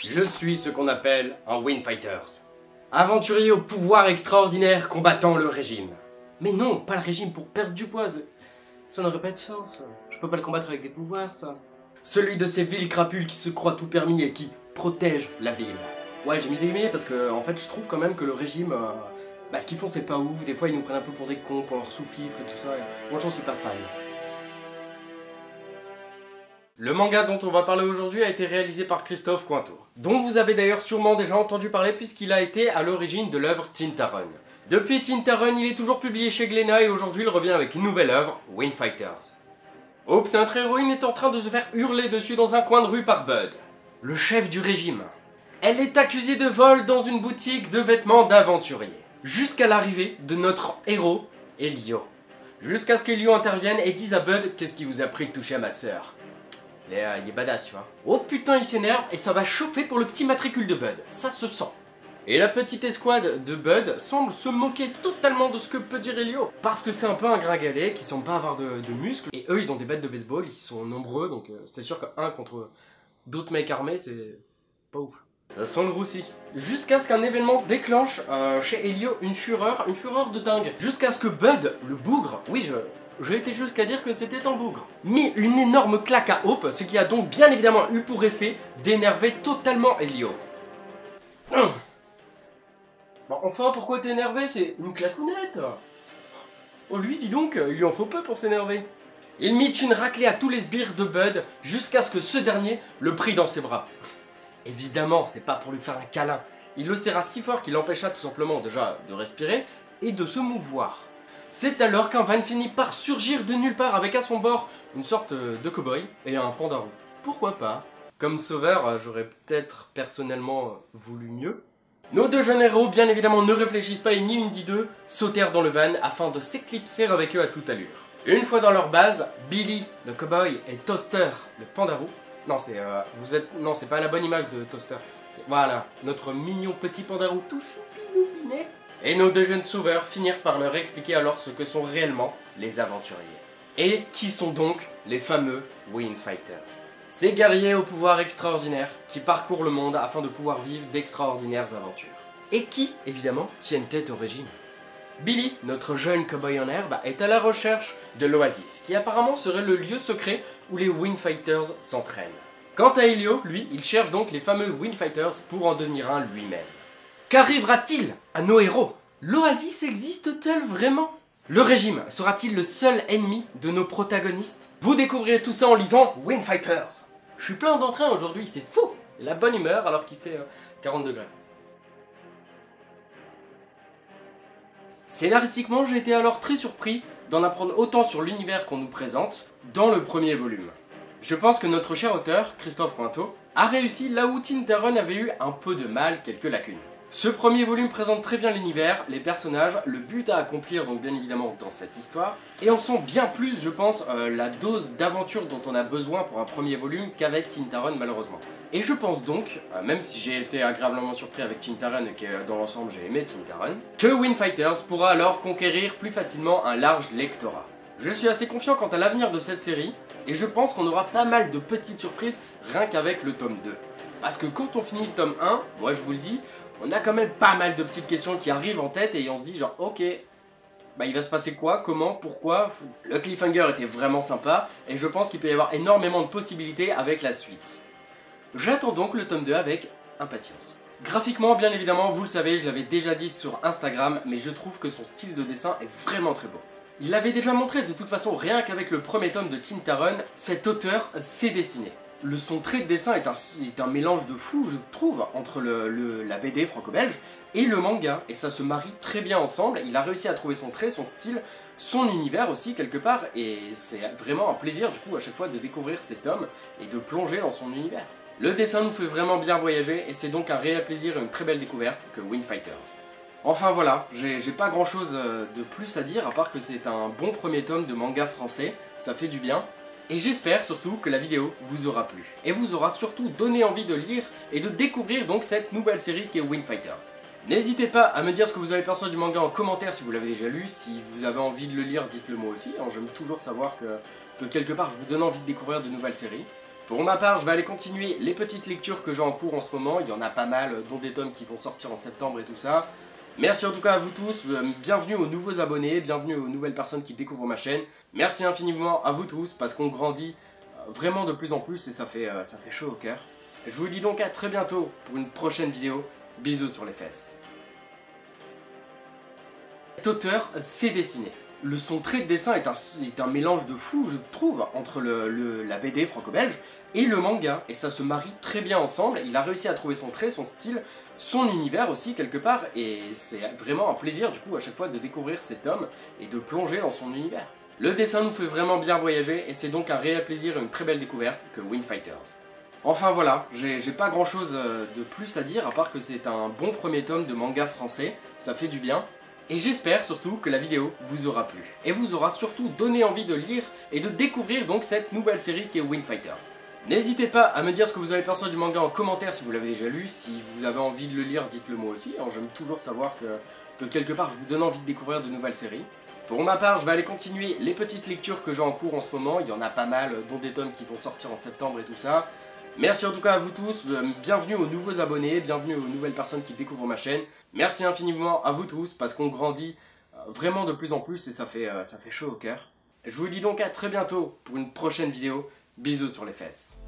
Je suis ce qu'on appelle un Wind Fighters. Aventurier au pouvoir extraordinaire combattant le régime. Mais non, pas le régime pour perdre du poids. Ça n'aurait pas de sens. Je peux pas le combattre avec des pouvoirs, ça. Celui de ces villes crapules qui se croient tout permis et qui protègent la ville. Ouais, j'ai mis des guillemets parce que, en fait, je trouve quand même que le régime... ce qu'ils font, c'est pas ouf. Des fois, ils nous prennent un peu pour des cons, pour leur sous-fifre et tout ça. Moi, j'en suis pas fan. Le manga dont on va parler aujourd'hui a été réalisé par Christophe Cointeau, dont vous avez d'ailleurs sûrement déjà entendu parler puisqu'il a été à l'origine de l'œuvre Tinta-Run. Depuis Tinta-Run, il est toujours publié chez Glénat et aujourd'hui il revient avec une nouvelle œuvre, Wind Fighters. Hope, notre héroïne, est en train de se faire hurler dessus dans un coin de rue par Bud, le chef du régime. Elle est accusée de vol dans une boutique de vêtements d'aventurier, jusqu'à l'arrivée de notre héros, Elio. Jusqu'à ce qu'Elio intervienne et dise à Bud « Qu'est-ce qui vous a pris de toucher à ma sœur ?» Il est badass, tu vois. Oh putain, il s'énerve et ça va chauffer pour le petit matricule de Bud. Ça se sent. Et la petite escouade de Bud semble se moquer totalement de ce que peut dire Elio. Parce que c'est un peu un gringalet qui semble pas avoir de muscles. Et eux, ils ont des bêtes de baseball, ils sont nombreux, donc c'est sûr qu'un contre d'autres mecs armés, c'est pas ouf. Ça sent le roussi. Jusqu'à ce qu'un événement déclenche chez Elio une fureur de dingue. Jusqu'à ce que Bud, le bougre, oui, j'ai été jusqu'à dire que c'était un bougre, mis une énorme claque à Hope, ce qui a donc bien évidemment eu pour effet d'énerver totalement Elio. Bon, enfin, pourquoi t'es énervé? C'est une claquounette. Oh lui, dis donc, il lui en faut peu pour s'énerver. Il mit une raclée à tous les sbires de Bud, jusqu'à ce que ce dernier le prit dans ses bras. Évidemment, c'est pas pour lui faire un câlin. Il le serra si fort qu'il l'empêcha tout simplement déjà de respirer et de se mouvoir. C'est alors qu'un van finit par surgir de nulle part avec à son bord une sorte de cow-boy et un pandarou. Pourquoi pas? Comme sauveur, j'aurais peut-être personnellement voulu mieux. Nos deux jeunes héros, bien évidemment, ne réfléchissent pas et ni une ni deux, sautèrent dans le van afin de s'éclipser avec eux à toute allure. Une fois dans leur base, Billy, le cow-boy, et Toaster, le pandarou. Non, c'est pas la bonne image de Toaster. Voilà, notre mignon petit pandarou tout choupinou. Et nos deux jeunes sauveurs finirent par leur expliquer alors ce que sont réellement les aventuriers. Et qui sont donc les fameux Wind Fighters. Ces guerriers au pouvoir extraordinaire qui parcourent le monde afin de pouvoir vivre d'extraordinaires aventures. Et qui, évidemment, tiennent tête au régime. Billy, notre jeune cow-boy en herbe, est à la recherche de l'Oasis, qui apparemment serait le lieu secret où les Wind Fighters s'entraînent. Quant à Elio, lui, il cherche donc les fameux Wind Fighters pour en devenir un lui-même. Qu'arrivera-t-il à nos héros? L'Oasis existe-t-elle vraiment? Le régime sera-t-il le seul ennemi de nos protagonistes? Vous découvrirez tout ça en lisant Wind Fighters. Je suis plein d'entrain aujourd'hui, c'est fou! La bonne humeur alors qu'il fait 40 degrés. Scénaristiquement, j'ai été alors très surpris d'en apprendre autant sur l'univers qu'on nous présente dans le premier volume. Je pense que notre cher auteur, Christophe Cointeau, a réussi là où Tinta-Run avait eu un peu de mal, quelques lacunes. Ce premier volume présente très bien l'univers, les personnages, le but à accomplir donc bien évidemment dans cette histoire, et on sent bien plus, je pense, la dose d'aventure dont on a besoin pour un premier volume qu'avec Tinta-Run malheureusement. Et je pense donc, même si j'ai été agréablement surpris avec Tinta-Run et que dans l'ensemble j'ai aimé Tinta-Run, que Wind Fighters pourra alors conquérir plus facilement un large lectorat. Je suis assez confiant quant à l'avenir de cette série, et je pense qu'on aura pas mal de petites surprises rien qu'avec le tome 2. Parce que quand on finit le tome 1, moi je vous le dis, on a quand même pas mal de petites questions qui arrivent en tête et on se dit genre ok, il va se passer quoi, comment, pourquoi. Le cliffhanger était vraiment sympa et je pense qu'il peut y avoir énormément de possibilités avec la suite. J'attends donc le tome 2 avec impatience. Graphiquement, bien évidemment, vous le savez, je l'avais déjà dit sur Instagram, mais je trouve que son style de dessin est vraiment très beau. Il l'avait déjà montré de toute façon, rien qu'avec le premier tome de Tinta-Run, cet auteur sait dessiner. Son trait de dessin est un mélange de fou, je trouve, entre la BD franco-belge et le manga. Et ça se marie très bien ensemble, il a réussi à trouver son trait, son style, son univers aussi quelque part. Et c'est vraiment un plaisir du coup à chaque fois de découvrir cet homme et de plonger dans son univers. Le dessin nous fait vraiment bien voyager et c'est donc un réel plaisir et une très belle découverte que Wind Fighters. Enfin voilà, j'ai pas grand chose de plus à dire à part que c'est un bon premier tome de manga français, ça fait du bien. Et j'espère surtout que la vidéo vous aura plu. Et vous aura surtout donné envie de lire et de découvrir donc cette nouvelle série qui est Wind Fighters. N'hésitez pas à me dire ce que vous avez pensé du manga en commentaire si vous l'avez déjà lu. Si vous avez envie de le lire, dites-le moi aussi. J'aime toujours savoir que quelque part je vous donne envie de découvrir de nouvelles séries. Pour ma part, je vais aller continuer les petites lectures que j'ai en cours en ce moment. Il y en a pas mal, dont des tomes qui vont sortir en septembre et tout ça. Merci en tout cas à vous tous, bienvenue aux nouveaux abonnés, bienvenue aux nouvelles personnes qui découvrent ma chaîne. Merci infiniment à vous tous, parce qu'on grandit vraiment de plus en plus et ça fait chaud au cœur. Je vous dis donc à très bientôt pour une prochaine vidéo. Bisous sur les fesses. Cet auteur sait dessiner. Son trait de dessin est un mélange de fou, je trouve, entre la BD franco-belge et le manga. Et ça se marie très bien ensemble. Il a réussi à trouver son trait, son style, son univers aussi quelque part. Et c'est vraiment un plaisir du coup à chaque fois de découvrir cet homme et de plonger dans son univers. Le dessin nous fait vraiment bien voyager et c'est donc un réel plaisir et une très belle découverte que Wing Fighters. Enfin voilà, j'ai pas grand chose de plus à dire à part que c'est un bon premier tome de manga français, ça fait du bien. Et j'espère surtout que la vidéo vous aura plu. Et vous aura surtout donné envie de lire et de découvrir donc cette nouvelle série qui est Wing Fighters. N'hésitez pas à me dire ce que vous avez pensé du manga en commentaire si vous l'avez déjà lu. Si vous avez envie de le lire, dites-le moi aussi. J'aime toujours savoir que quelque part je vous donne envie de découvrir de nouvelles séries. Pour ma part, je vais aller continuer les petites lectures que j'ai en cours en ce moment. Il y en a pas mal, dont des tomes qui vont sortir en septembre et tout ça. Merci en tout cas à vous tous, bienvenue aux nouveaux abonnés, bienvenue aux nouvelles personnes qui découvrent ma chaîne. Merci infiniment à vous tous, parce qu'on grandit vraiment de plus en plus et ça fait chaud au cœur. Je vous dis donc à très bientôt pour une prochaine vidéo. Bisous sur les fesses.